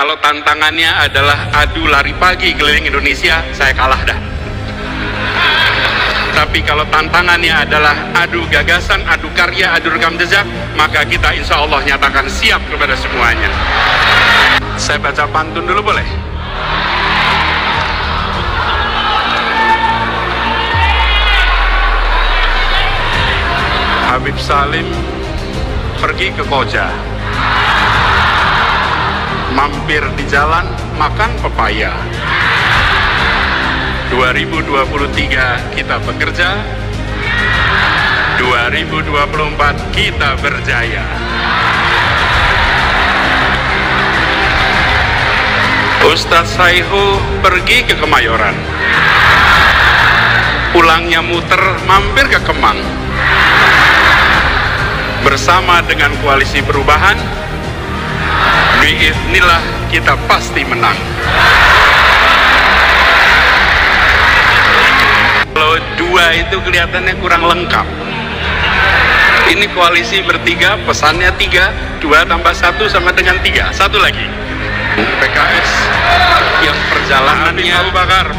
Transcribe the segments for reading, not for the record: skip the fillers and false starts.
Kalau tantangannya adalah adu lari pagi keliling Indonesia, saya kalah dah. Tapi kalau tantangannya adalah adu gagasan, adu karya, adu rekam jejak, maka kita insya Allah nyatakan siap kepada semuanya. Saya baca pantun dulu boleh? Habib Salim pergi ke Koja, mampir di jalan makan pepaya. 2023 kita bekerja, 2024 kita berjaya. Ustadz Saihu pergi ke Kemayoran, pulangnya muter mampir ke Kemang. Bersama dengan koalisi perubahan, biiznillah kita pasti menang. Kalau dua itu kelihatannya kurang lengkap. Ini koalisi bertiga, pesannya 3, 2 tambah 1 sama dengan 3. Satu lagi, PKS yang perjalanannya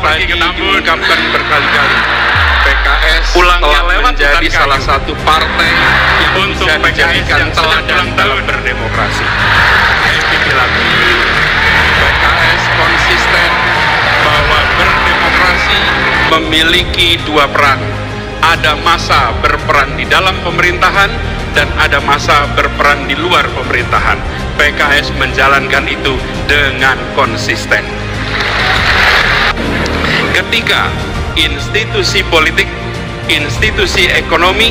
tadi diungkapkan berkali-kali. PKS telah menjadi salah satu partai yang untuk bisa dijadikan teladan dalam berdemokrasi. PKS konsisten bahwa berdemokrasi memiliki dua peran. Ada masa berperan di dalam pemerintahan dan ada masa berperan di luar pemerintahan. PKS menjalankan itu dengan konsisten. Ketika institusi politik, institusi ekonomi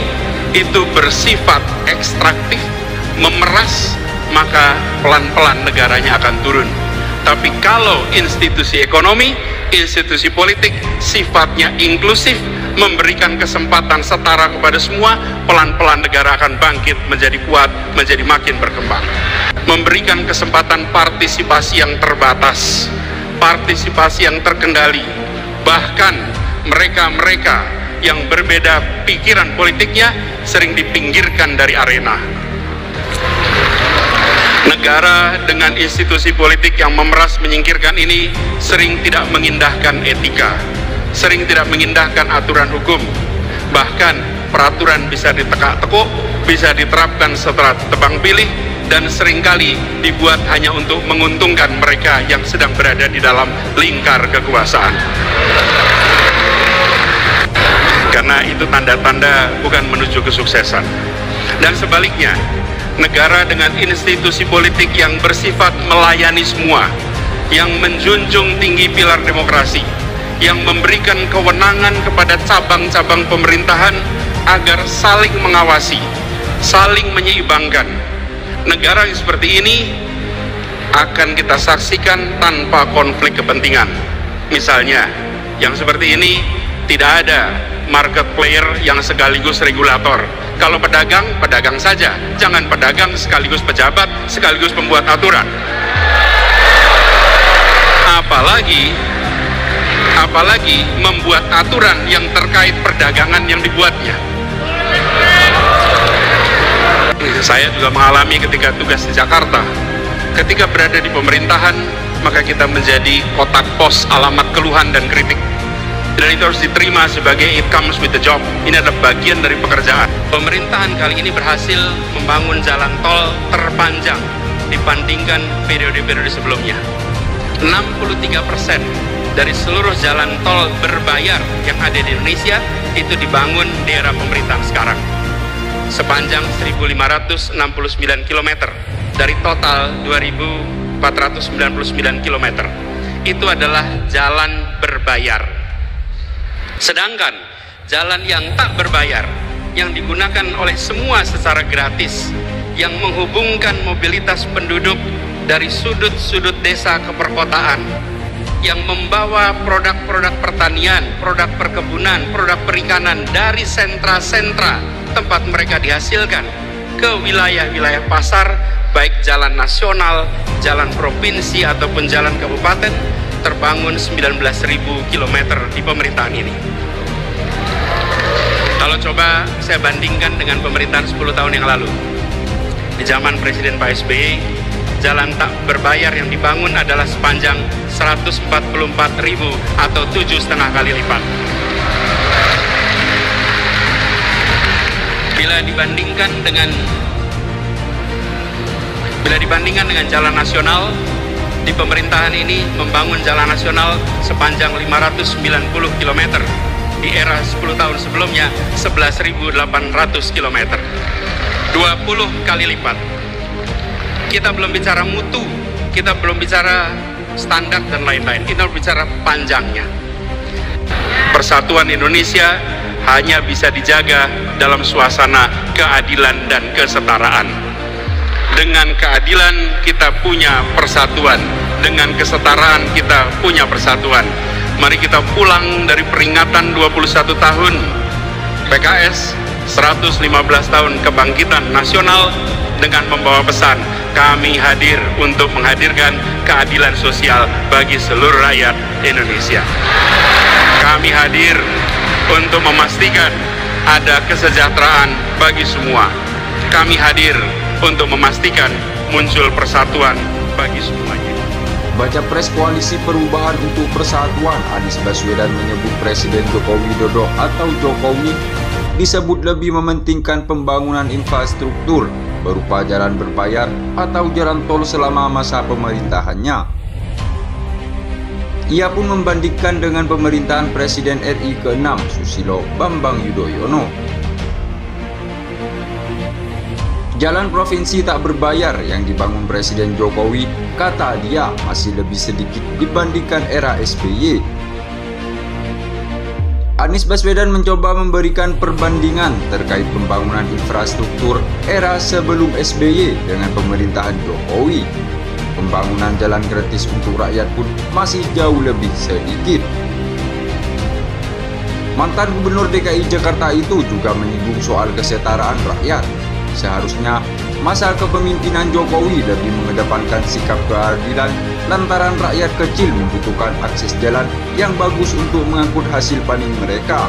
itu bersifat ekstraktif, memeras, maka pelan-pelan negaranya akan turun. Tapi kalau institusi ekonomi, institusi politik sifatnya inklusif, memberikan kesempatan setara kepada semua, pelan-pelan negara akan bangkit menjadi kuat, menjadi makin berkembang. Memberikan kesempatan partisipasi yang terbatas, partisipasi yang terkendali, bahkan mereka-mereka yang berbeda pikiran politiknya sering dipinggirkan dari arena. Negara dengan institusi politik yang memeras menyingkirkan ini sering tidak mengindahkan etika, sering tidak mengindahkan aturan hukum. Bahkan peraturan bisa ditekak-tekuk, bisa diterapkan setelah tebang pilih, dan seringkali dibuat hanya untuk menguntungkan mereka yang sedang berada di dalam lingkar kekuasaan. Karena itu tanda-tanda bukan menuju kesuksesan. Dan sebaliknya, negara dengan institusi politik yang bersifat melayani semua, yang menjunjung tinggi pilar demokrasi, yang memberikan kewenangan kepada cabang-cabang pemerintahan agar saling mengawasi, saling menyeimbangkan. Negara yang seperti ini akan kita saksikan tanpa konflik kepentingan. Misalnya, yang seperti ini tidak ada market player yang sekaligus regulator. Kalau pedagang, pedagang saja. Jangan pedagang sekaligus pejabat, sekaligus pembuat aturan. Apalagi membuat aturan yang terkait perdagangan yang dibuatnya. Saya juga mengalami ketika tugas di Jakarta. Ketika berada di pemerintahan, maka kita menjadi kotak pos alamat keluhan dan kritik. Dan itu harus diterima sebagai it comes with the job. Ini adalah bagian dari pekerjaan. Pemerintahan kali ini berhasil membangun jalan tol terpanjang dibandingkan periode-periode sebelumnya. 63% dari seluruh jalan tol berbayar yang ada di Indonesia itu dibangun di era pemerintahan sekarang. Sepanjang 1.569 km dari total 2.499 km. Itu adalah jalan berbayar. Sedangkan jalan yang tak berbayar, yang digunakan oleh semua secara gratis, yang menghubungkan mobilitas penduduk dari sudut-sudut desa ke perkotaan, yang membawa produk-produk pertanian, produk perkebunan, produk perikanan dari sentra-sentra tempat mereka dihasilkan ke wilayah-wilayah pasar, baik jalan nasional, jalan provinsi ataupun jalan kabupaten, terbangun 19.000 km di pemerintahan ini. Kalau coba saya bandingkan dengan pemerintahan 10 tahun yang lalu, di zaman Presiden Pak SBY, jalan tak berbayar yang dibangun adalah sepanjang 144.000 atau 7,5 kali lipat. Bila dibandingkan dengan jalan nasional, di pemerintahan ini membangun jalan nasional sepanjang 590 km. Di era 10 tahun sebelumnya 11.800 km. 20 kali lipat. Kita belum bicara mutu, kita belum bicara standar dan lain-lain, kita bicara panjangnya. Persatuan Indonesia hanya bisa dijaga dalam suasana keadilan dan kesetaraan. Dengan keadilan kita punya persatuan, dengan kesetaraan kita punya persatuan. Mari kita pulang dari peringatan 21 tahun PKS, 115 tahun kebangkitan nasional dengan membawa pesan, kami hadir untuk menghadirkan keadilan sosial bagi seluruh rakyat Indonesia. Kami hadir untuk memastikan ada kesejahteraan bagi semua. Kami hadir untuk memastikan muncul persatuan bagi semuanya. Baca Pres Koalisi Perubahan untuk Persatuan, Anies Baswedan menyebut Presiden Joko Widodo atau Jokowi disebut lebih mementingkan pembangunan infrastruktur berupa jalan berbayar atau jalan tol selama masa pemerintahannya. Ia pun membandingkan dengan pemerintahan Presiden RI ke-6 Susilo Bambang Yudhoyono. Jalan provinsi tak berbayar yang dibangun Presiden Jokowi, kata dia, masih lebih sedikit dibandingkan era SBY. Anies Baswedan mencoba memberikan perbandingan terkait pembangunan infrastruktur era sebelum SBY dengan pemerintahan Jokowi. Pembangunan jalan gratis untuk rakyat pun masih jauh lebih sedikit. Mantan Gubernur DKI Jakarta itu juga menyinggung soal kesetaraan rakyat. Seharusnya masa kepemimpinan Jokowi lebih mengedepankan sikap keadilan lantaran rakyat kecil membutuhkan akses jalan yang bagus untuk mengangkut hasil panen mereka.